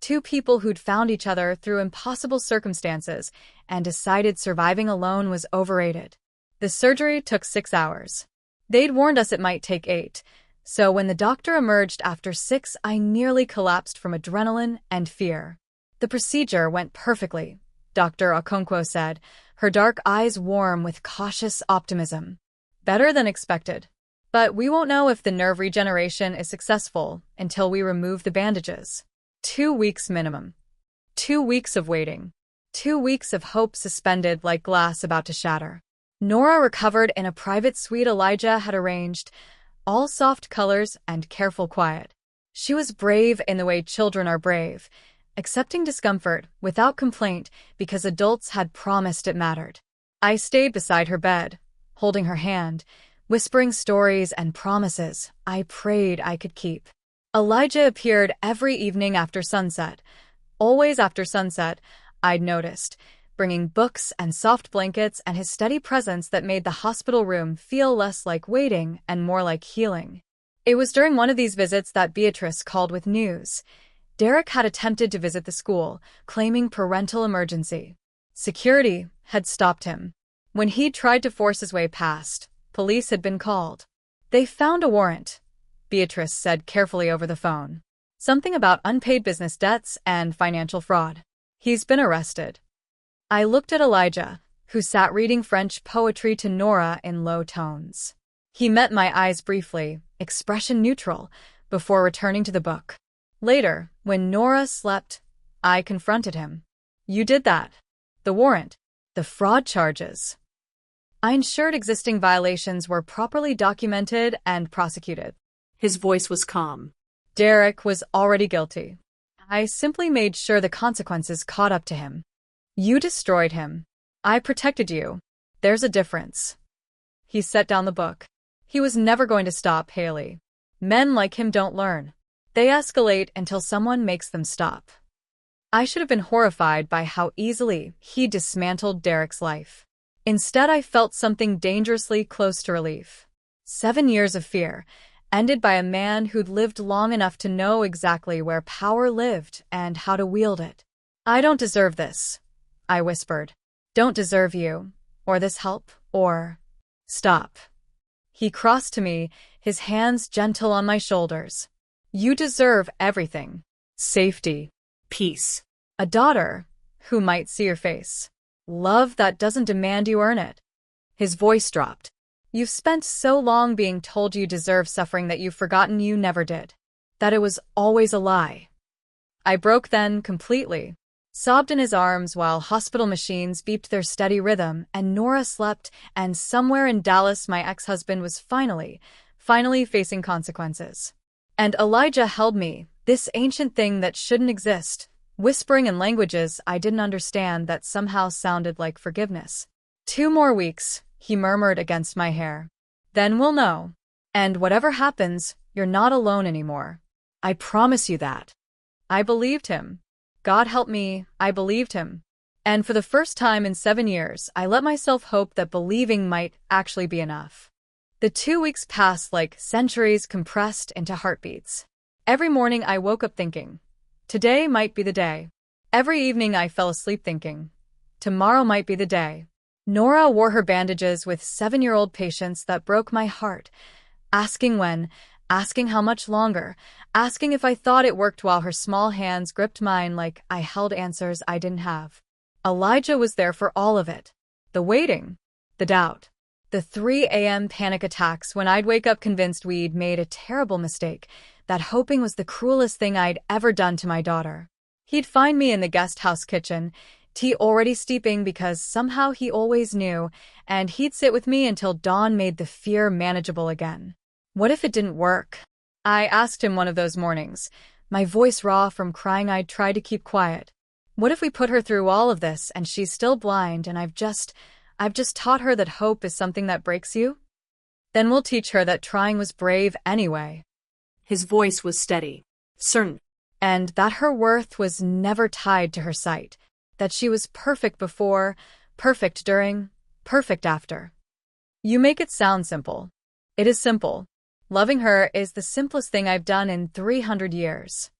two people who'd found each other through impossible circumstances and decided surviving alone was overrated. The surgery took 6 hours. They'd warned us it might take 8, so when the doctor emerged after 6, I nearly collapsed from adrenaline and fear. "The procedure went perfectly," Dr. Okonkwo said, her dark eyes warm with cautious optimism. "Better than expected. But we won't know if the nerve regeneration is successful until we remove the bandages. 2 weeks minimum. 2 weeks of waiting. 2 weeks of hope suspended like glass about to shatter." Nora recovered in a private suite Elijah had arranged, all soft colors and careful quiet. She was brave in the way children are brave, accepting discomfort without complaint because adults had promised it mattered. I stayed beside her bed, holding her hand, whispering stories and promises I prayed I could keep. Elijah appeared every evening after sunset. Always after sunset, I'd noticed, bringing books and soft blankets and his steady presence that made the hospital room feel less like waiting and more like healing. It was during one of these visits that Beatrice called with news. Derek had attempted to visit the school, claiming parental emergency. Security had stopped him. When he tried to force his way past, police had been called. "They found a warrant," Beatrice said carefully over the phone. "Something about unpaid business debts and financial fraud. He's been arrested." I looked at Elijah, who sat reading French poetry to Nora in low tones. He met my eyes briefly, expression neutral, before returning to the book. Later, when Nora slept, I confronted him. "You did that. The warrant. The fraud charges." I ensured existing violations were properly documented and prosecuted. His voice was calm. Derek was already guilty. I simply made sure the consequences caught up to him. "You destroyed him. I protected you. There's a difference." He set down the book. He was never going to stop, Haley. Men like him don't learn. They escalate until someone makes them stop. I should have been horrified by how easily he dismantled Derek's life. Instead, I felt something dangerously close to relief. 7 years of fear, ended by a man who'd lived long enough to know exactly where power lived and how to wield it. I don't deserve this, I whispered. Don't deserve you, or this help, or… Stop. He crossed to me, his hands gentle on my shoulders. You deserve everything. Safety. Peace. A daughter who might see your face. Love that doesn't demand you earn it. His voice dropped. You've spent so long being told you deserve suffering that you've forgotten you never did. That it was always a lie. I broke then completely. Sobbed in his arms while hospital machines beeped their steady rhythm and Nora slept, and somewhere in Dallas my ex-husband was finally facing consequences. And Elijah held me, this ancient thing that shouldn't exist, whispering in languages I didn't understand that somehow sounded like forgiveness. 2 more weeks, he murmured against my hair. Then we'll know. And whatever happens, you're not alone anymore. I promise you that. I believed him. God help me, I believed him. And for the first time in 7 years, I let myself hope that believing might actually be enough. The 2 weeks passed like centuries compressed into heartbeats. Every morning I woke up thinking, today might be the day. Every evening I fell asleep thinking, tomorrow might be the day. Nora wore her bandages with 7-year-old patience that broke my heart, asking when, asking how much longer, asking if I thought it worked while her small hands gripped mine like I held answers I didn't have. Elijah was there for all of it. The waiting, the doubt, the 3 a.m. panic attacks when I'd wake up convinced we'd made a terrible mistake, that hoping was the cruelest thing I'd ever done to my daughter. He'd find me in the guest house kitchen, tea already steeping because somehow he always knew, and he'd sit with me until dawn made the fear manageable again. What if it didn't work? I asked him one of those mornings, my voice raw from crying I'd tried to keep quiet. What if we put her through all of this and she's still blind and I've just taught her that hope is something that breaks you? Then we'll teach her that trying was brave anyway. His voice was steady, certain. And that her worth was never tied to her sight, that she was perfect before, perfect during, perfect after. You make it sound simple. It is simple. Loving her is the simplest thing I've done in 300 years.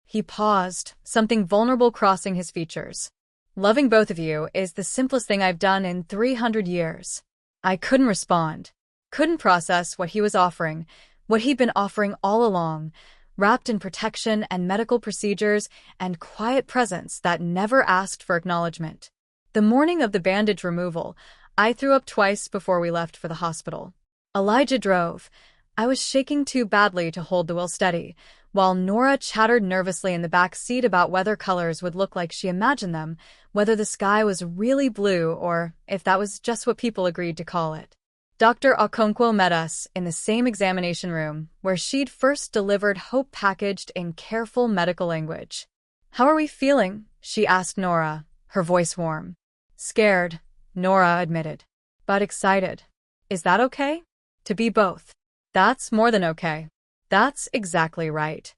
He paused, something vulnerable crossing his features. Loving both of you is the simplest thing I've done in 300 years. I couldn't respond, couldn't process what he was offering, what he'd been offering all along, wrapped in protection and medical procedures and quiet presence that never asked for acknowledgement. The morning of the bandage removal, I threw up twice before we left for the hospital. Elijah drove. I was shaking too badly to hold the wheel steady, while Nora chattered nervously in the back seat about whether colors would look like she imagined them, whether the sky was really blue or if that was just what people agreed to call it. Dr. Okonkwo met us in the same examination room where she'd first delivered hope packaged in careful medical language. How are we feeling? She asked Nora, her voice warm. Scared, Nora admitted. But excited. Is that okay? To be both. That's more than okay. That's exactly right.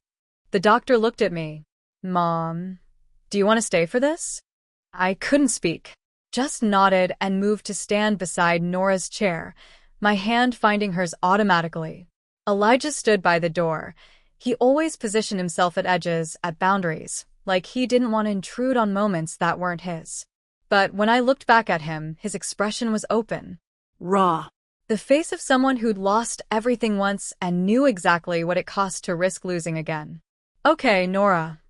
The doctor looked at me. Mom, do you want to stay for this? I couldn't speak. Just nodded and moved to stand beside Nora's chair, my hand finding hers automatically. Elijah stood by the door. He always positioned himself at edges, at boundaries, like he didn't want to intrude on moments that weren't his. But when I looked back at him, his expression was open. Raw. The face of someone who'd lost everything once and knew exactly what it cost to risk losing again. Okay, Nora,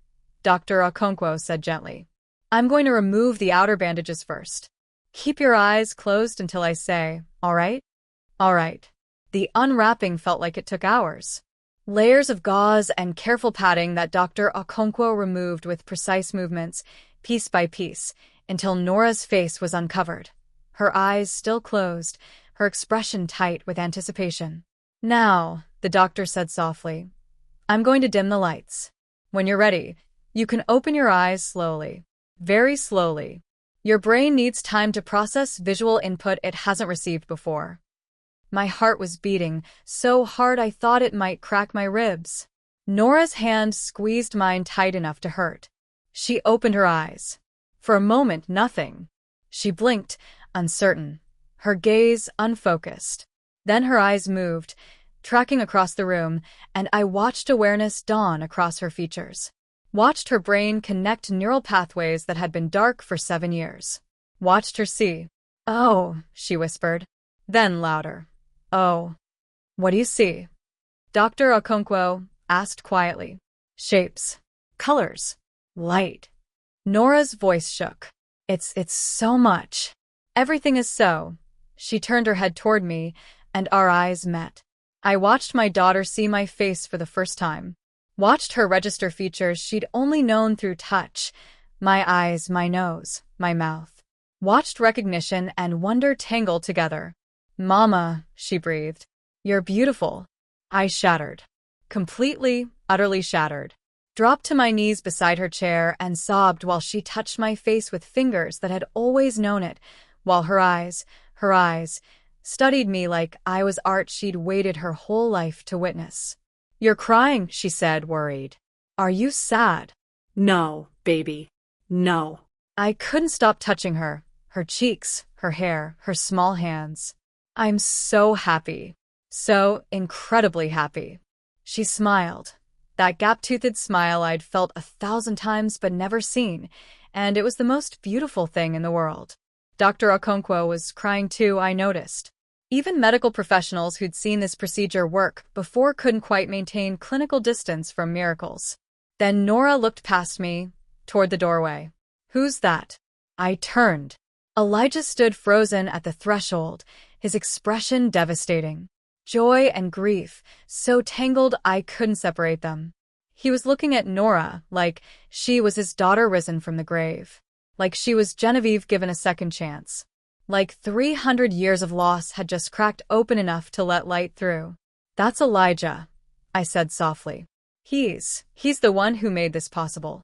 Dr. Okonkwo said gently. I'm going to remove the outer bandages first. Keep your eyes closed until I say, all right? All right. The unwrapping felt like it took hours. Layers of gauze and careful padding that Dr. Okonkwo removed with precise movements, piece by piece, until Nora's face was uncovered. Her eyes still closed, her expression tight with anticipation. Now, the doctor said softly, I'm going to dim the lights. When you're ready, you can open your eyes slowly. Very slowly. Your brain needs time to process visual input it hasn't received before. My heart was beating so hard I thought it might crack my ribs. Nora's hand squeezed mine tight enough to hurt. She opened her eyes. For a moment, nothing. She blinked, uncertain, her gaze unfocused. Then her eyes moved, tracking across the room, and I watched awareness dawn across her features. Watched her brain connect neural pathways that had been dark for 7 years. Watched her see. "Oh," she whispered. Then louder. "Oh." "What do you see?" Dr. Okonkwo asked quietly. "Shapes. Colors. Light." Nora's voice shook. It's so much. Everything is so." She turned her head toward me, and our eyes met. I watched my daughter see my face for the first time. Watched her register features she'd only known through touch. My eyes, my nose, my mouth. Watched recognition and wonder tangle together. "Mama," she breathed. "You're beautiful." I shattered. Completely, utterly shattered. Dropped to my knees beside her chair and sobbed while she touched my face with fingers that had always known it, while her eyes, studied me like I was art she'd waited her whole life to witness. "You're crying," she said, worried. "Are you sad?" No, baby. No. I couldn't stop touching her cheeks, her hair, her small hands. "I'm so happy. So incredibly happy." She smiled. That gap-toothed smile I'd felt 1,000 times but never seen, and it was the most beautiful thing in the world. Dr. Okonkwo was crying too, I noticed. Even medical professionals who'd seen this procedure work before couldn't quite maintain clinical distance from miracles. Then Nora looked past me, toward the doorway. "Who's that?" I turned. Elijah stood frozen at the threshold, his expression devastating. Joy and grief, so tangled I couldn't separate them. He was looking at Nora like she was his daughter risen from the grave. Like she was Genevieve given a second chance. Like 300 years of loss had just cracked open enough to let light through. "That's Elijah," I said softly. He's the one who made this possible."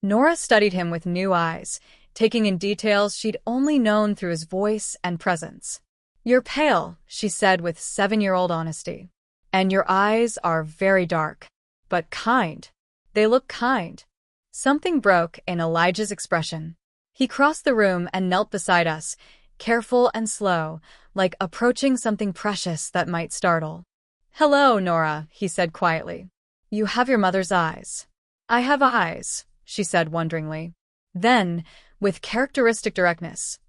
Nora studied him with new eyes, taking in details she'd only known through his voice and presence. "You're pale," she said with 7-year-old honesty. "And your eyes are very dark. But kind. They look kind." Something broke in Elijah's expression. He crossed the room and knelt beside us, careful and slow, like approaching something precious that might startle. "Hello, Nora," he said quietly. "You have your mother's eyes." "I have eyes," she said wonderingly. Then, with characteristic directness,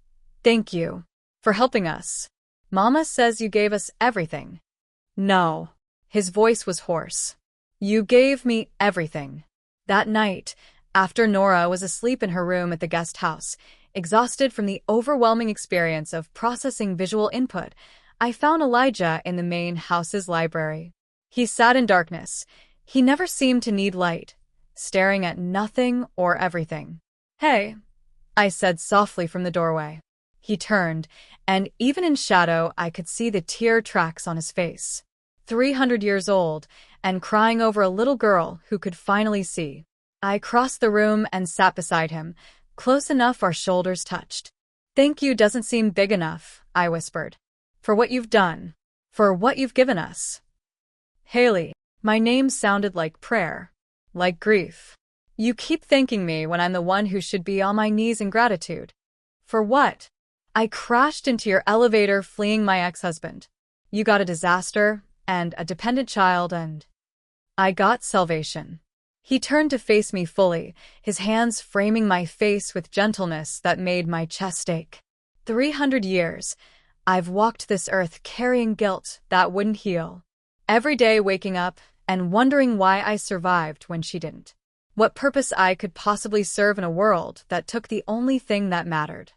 "Thank you for helping us. Mama says you gave us everything." "No." His voice was hoarse. "You gave me everything." That night, after Nora was asleep in her room at the guest house, exhausted from the overwhelming experience of processing visual input, I found Elijah in the main house's library. He sat in darkness. He never seemed to need light, staring at nothing or everything. "Hey," I said softly from the doorway. He turned, and even in shadow I could see the tear tracks on his face. 300 years old, and crying over a little girl who could finally see. I crossed the room and sat beside him, close enough our shoulders touched. "Thank you doesn't seem big enough," I whispered. "For what you've done. For what you've given us." "Haley." My name sounded like prayer. Like grief. "You keep thanking me when I'm the one who should be on my knees in gratitude. For what?" "I crashed into your elevator fleeing my ex-husband. You got a disaster, and a dependent child, and I got salvation." He turned to face me fully, his hands framing my face with gentleness that made my chest ache. 300 years, I've walked this earth carrying guilt that wouldn't heal. Every day waking up and wondering why I survived when she didn't. What purpose I could possibly serve in a world that took the only thing that mattered.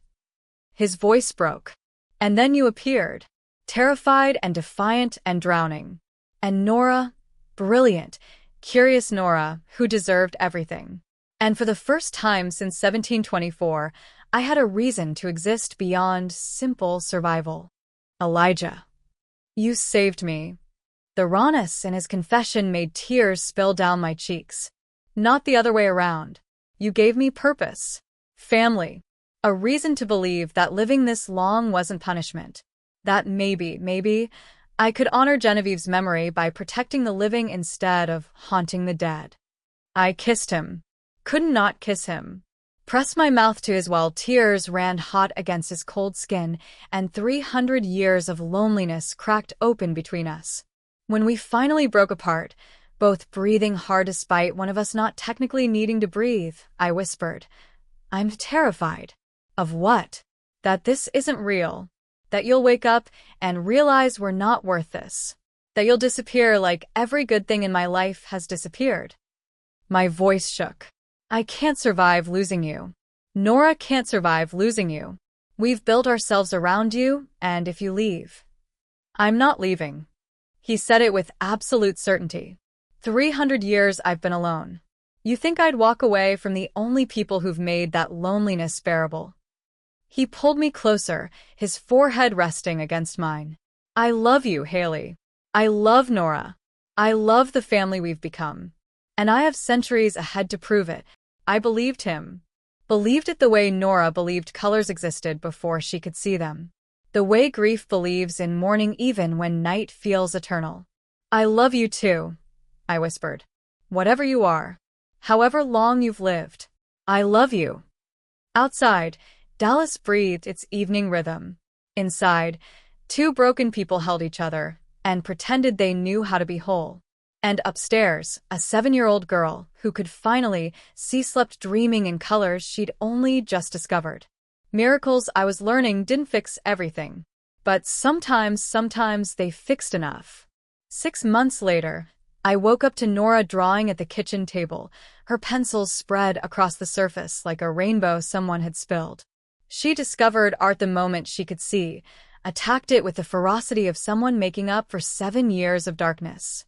His voice broke. "And then you appeared, terrified and defiant and drowning. And Nora, brilliant, curious Nora, who deserved everything. And for the first time since 1724, I had a reason to exist beyond simple survival. Elijah, you saved me." The rawness in his confession made tears spill down my cheeks. "Not the other way around. You gave me purpose, family, a reason to believe that living this long wasn't punishment. That maybe, I could honor Genevieve's memory by protecting the living instead of haunting the dead." I kissed him. Could not kiss him. Pressed my mouth to his while tears ran hot against his cold skin, and 300 years of loneliness cracked open between us. When we finally broke apart, both breathing hard despite one of us not technically needing to breathe, I whispered, "I'm terrified." Of what? That this isn't real. That you'll wake up and realize we're not worth this. That you'll disappear like every good thing in my life has disappeared. My voice shook. I can't survive losing you. Nora can't survive losing you. We've built ourselves around you, and if you leave, I'm not leaving. He said it with absolute certainty. 300 years I've been alone. You think I'd walk away from the only people who've made that loneliness bearable? He pulled me closer, his forehead resting against mine. I love you, Haley. I love Nora. I love the family we've become. And I have centuries ahead to prove it. I believed him. Believed it the way Nora believed colors existed before she could see them. The way grief believes in mourning even when night feels eternal. I love you too, I whispered. Whatever you are. However long you've lived. I love you. Outside, Dallas breathed its evening rhythm. Inside, two broken people held each other and pretended they knew how to be whole. And upstairs, a 7-year-old girl who could finally see slept dreaming in colors she'd only just discovered. Miracles I was learning didn't fix everything, but sometimes they fixed enough. 6 months later, I woke up to Nora drawing at the kitchen table, her pencils spread across the surface like a rainbow someone had spilled. She discovered art the moment she could see, attacked it with the ferocity of someone making up for 7 years of darkness.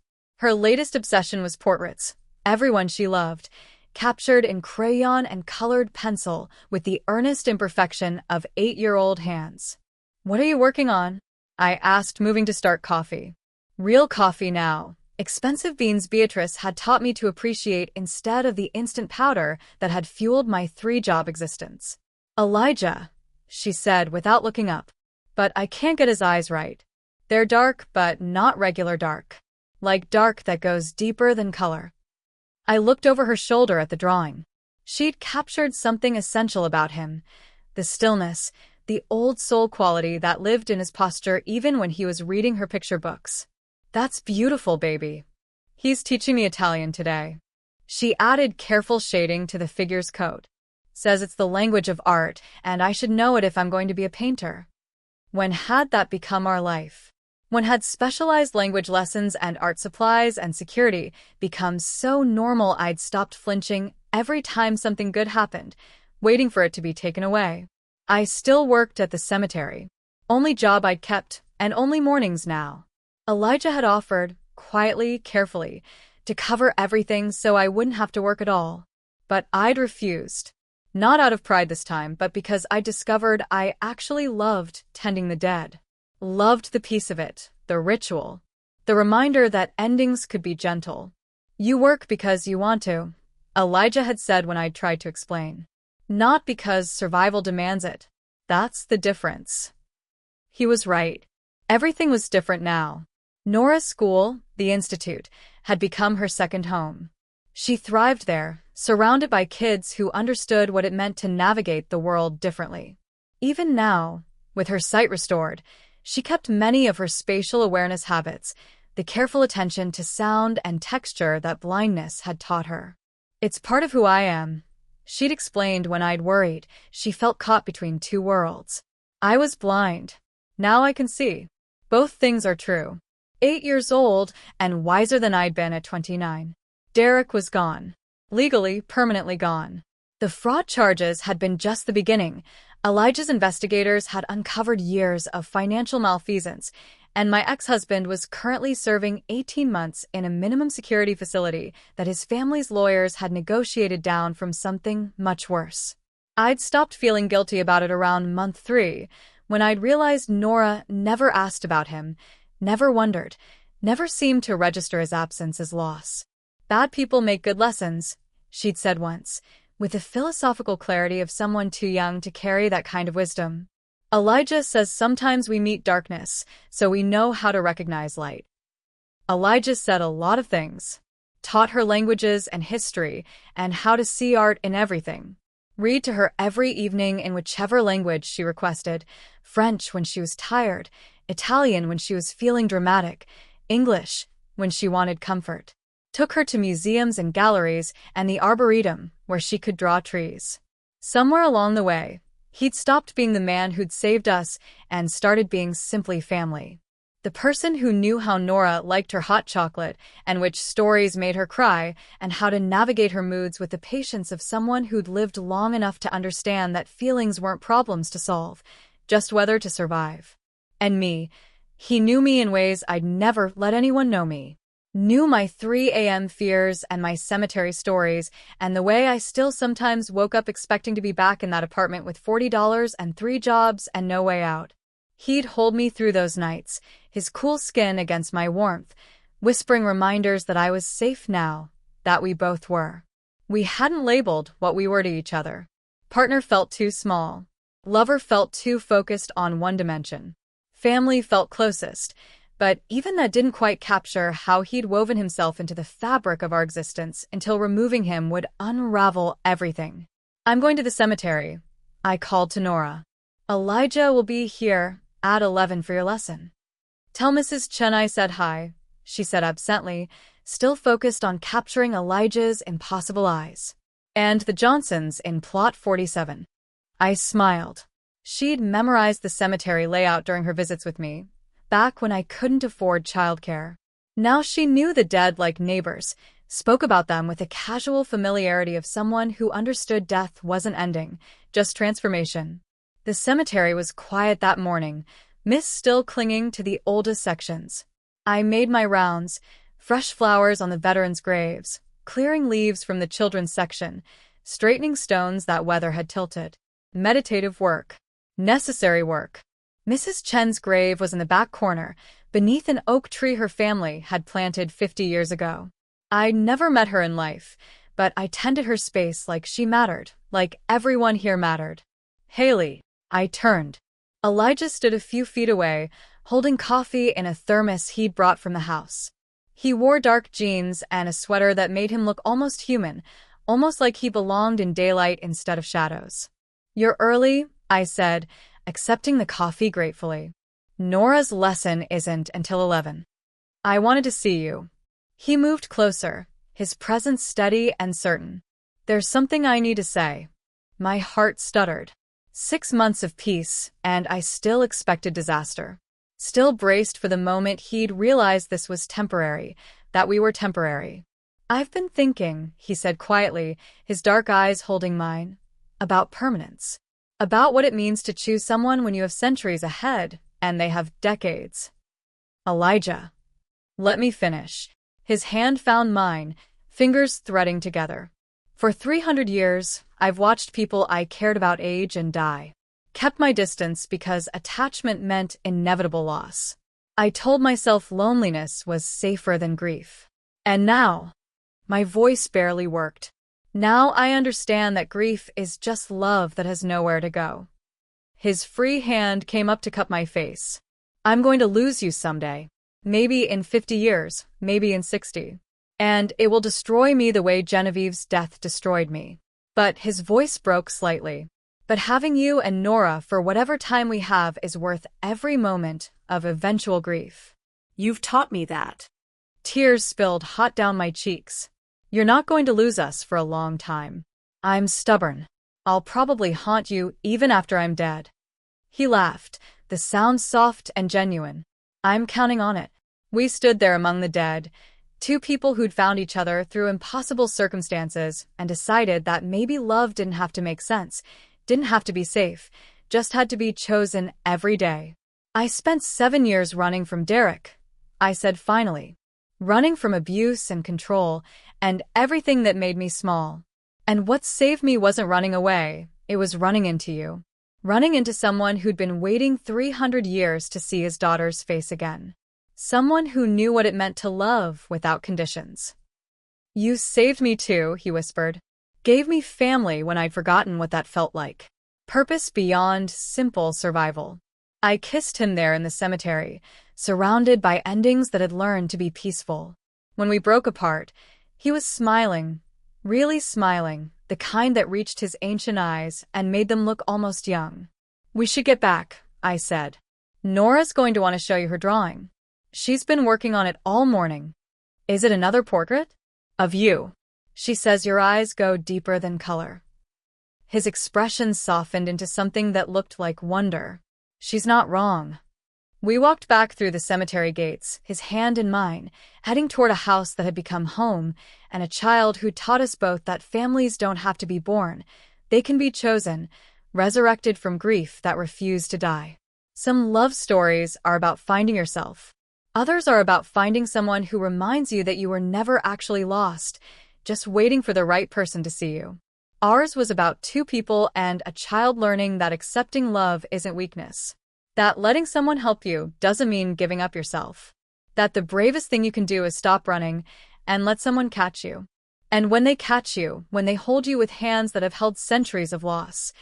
Her latest obsession was portraits, everyone she loved, captured in crayon and colored pencil with the earnest imperfection of 8-year-old hands. What are you working on? I asked, moving to start coffee. Real coffee now. Expensive beans Beatrice had taught me to appreciate instead of the instant powder that had fueled my 3-job existence. Elijah, she said without looking up. But I can't get his eyes right. They're dark, but not regular dark. Like dark that goes deeper than color. I looked over her shoulder at the drawing. She'd captured something essential about him. The stillness, the old soul quality that lived in his posture even when he was reading her picture books. That's beautiful, baby. He's teaching me Italian today. She added careful shading to the figure's coat. Says it's the language of art, and I should know it if I'm going to be a painter. When had that become our life? When had specialized language lessons and art supplies and security become so normal I'd stopped flinching every time something good happened, waiting for it to be taken away? I still worked at the cemetery. Only job I'd kept, and only mornings now. Elijah had offered, quietly, carefully, to cover everything so I wouldn't have to work at all. But I'd refused. Not out of pride this time, but because I discovered I actually loved tending the dead. Loved the peace of it, the ritual, the reminder that endings could be gentle. You work because you want to, Elijah had said when I'd tried to explain. Not because survival demands it. That's the difference. He was right. Everything was different now. Nora's school, the institute, had become her second home. She thrived there, surrounded by kids who understood what it meant to navigate the world differently. Even now, with her sight restored, she kept many of her spatial awareness habits, the careful attention to sound and texture that blindness had taught her. It's part of who I am, she'd explained when I'd worried she felt caught between two worlds. I was blind. Now I can see. Both things are true. 8 years old and wiser than I'd been at 29. Derek was gone. Legally, permanently gone. The fraud charges had been just the beginning. Elijah's investigators had uncovered years of financial malfeasance, and my ex-husband was currently serving 18 months in a minimum security facility that his family's lawyers had negotiated down from something much worse. I'd stopped feeling guilty about it around month 3, when I'd realized Nora never asked about him, never wondered, never seemed to register his absence as loss. Bad people make good lessons, she'd said once, with the philosophical clarity of someone too young to carry that kind of wisdom. Elijah says sometimes we meet darkness, so we know how to recognize light. Elijah said a lot of things. Taught her languages and history, and how to see art in everything. Read to her every evening in whichever language she requested, French when she was tired, Italian when she was feeling dramatic, English when she wanted comfort. Took her to museums and galleries and the arboretum where she could draw trees. Somewhere along the way, he'd stopped being the man who'd saved us and started being simply family. The person who knew how Nora liked her hot chocolate and which stories made her cry and how to navigate her moods with the patience of someone who'd lived long enough to understand that feelings weren't problems to solve, just whether to survive. And me, he knew me in ways I'd never let anyone know me. Knew my 3 a.m. fears and my cemetery stories and the way I still sometimes woke up expecting to be back in that apartment with $40 and 3 jobs and no way out. He'd hold me through those nights, his cool skin against my warmth, whispering reminders that I was safe now, that we both were. We hadn't labeled what we were to each other. Partner felt too small. Lover felt too focused on one dimension. Family felt closest, but even that didn't quite capture how he'd woven himself into the fabric of our existence until removing him would unravel everything. "I'm going to the cemetery," I called to Nora. "Elijah will be here at 11 for your lesson." "Tell Mrs. Chen I said hi," she said absently, still focused on capturing Elijah's impossible eyes. "And the Johnsons in plot 47. I smiled. She'd memorized the cemetery layout during her visits with me, back when I couldn't afford childcare. Now she knew the dead like neighbors, spoke about them with the casual familiarity of someone who understood death wasn't ending, just transformation. The cemetery was quiet that morning, mist still clinging to the oldest sections. I made my rounds, fresh flowers on the veterans' graves, clearing leaves from the children's section, straightening stones that weather had tilted. Meditative work. Necessary work. Mrs. Chen's grave was in the back corner, beneath an oak tree her family had planted 50 years ago. I'd never met her in life, but I tended her space like she mattered, like everyone here mattered. "Haley." I turned. Elijah stood a few feet away, holding coffee in a thermos he'd brought from the house. He wore dark jeans and a sweater that made him look almost human, almost like he belonged in daylight instead of shadows. "You're early," I said, accepting the coffee gratefully. "Nora's lesson isn't until 11. I wanted to see you." He moved closer, his presence steady and certain. "There's something I need to say." My heart stuttered. 6 months of peace, and I still expected disaster. Still braced for the moment he'd realize this was temporary, that we were temporary. "I've been thinking," he said quietly, his dark eyes holding mine, "about permanence. About what it means to choose someone when you have centuries ahead, and they have decades." "Elijah." Let me finish. His hand found mine, fingers threading together. "For 300 years, I've watched people I cared about age and die. Kept my distance because attachment meant inevitable loss. I told myself loneliness was safer than grief. And now," my voice barely worked, "now I understand that grief is just love that has nowhere to go." His free hand came up to cup my face. "I'm going to lose you someday. Maybe in 50 years, maybe in 60. And it will destroy me the way Genevieve's death destroyed me." But his voice broke slightly. "But having you and Nora for whatever time we have is worth every moment of eventual grief." You've taught me that. Tears spilled hot down my cheeks. "You're not going to lose us for a long time. I'm stubborn. I'll probably haunt you even after I'm dead." He laughed, the sound soft and genuine. "I'm counting on it." We stood there among the dead, two people who'd found each other through impossible circumstances and decided that maybe love didn't have to make sense, didn't have to be safe, just had to be chosen every day. "I spent 7 years running from Derek," I said finally. "Running from abuse and control and everything that made me small. And what saved me wasn't running away, it was running into you. Running into someone who'd been waiting 300 years to see his daughter's face again. Someone who knew what it meant to love without conditions." "You saved me too," he whispered. "Gave me family when I'd forgotten what that felt like. Purpose beyond simple survival." I kissed him there in the cemetery, surrounded by endings that had learned to be peaceful. When we broke apart, He was smiling, really smiling, the kind that reached his ancient eyes and made them look almost young. "We should get back," I said. "Nora's going to want to show you her drawing. She's been working on it all morning." "Is it another portrait?" "Of you." She says. Your eyes go deeper than color. His expression softened into something that looked like wonder. She's not wrong. We walked back through the cemetery gates, his hand in mine, heading toward a house that had become home, and a child who taught us both that families don't have to be born. They can be chosen, resurrected from grief that refused to die. Some love stories are about finding yourself. Others are about finding someone who reminds you that you were never actually lost, just waiting for the right person to see you. Ours was about two people and a child learning that accepting love isn't weakness. That letting someone help you doesn't mean giving up yourself. That the bravest thing you can do is stop running and let someone catch you. And when they catch you, when they hold you with hands that have held centuries of loss,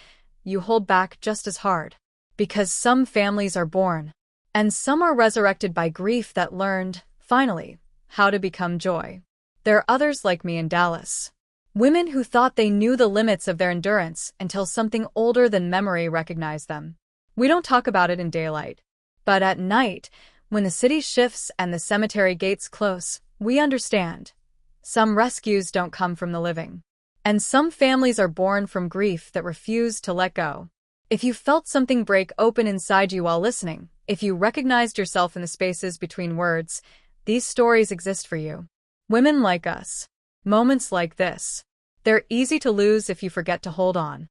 you hold back just as hard. Because some families are born, and some are resurrected by grief that learned, finally, how to become joy. There are others like me in Dallas. Women who thought they knew the limits of their endurance until something older than memory recognized them. We don't talk about it in daylight. But at night, when the city shifts and the cemetery gates close, we understand. Some rescues don't come from the living. And some families are born from grief that refuse to let go. If you felt something break open inside you while listening, if you recognized yourself in the spaces between words, these stories exist for you. Women like us. Moments like this. They're easy to lose if you forget to hold on.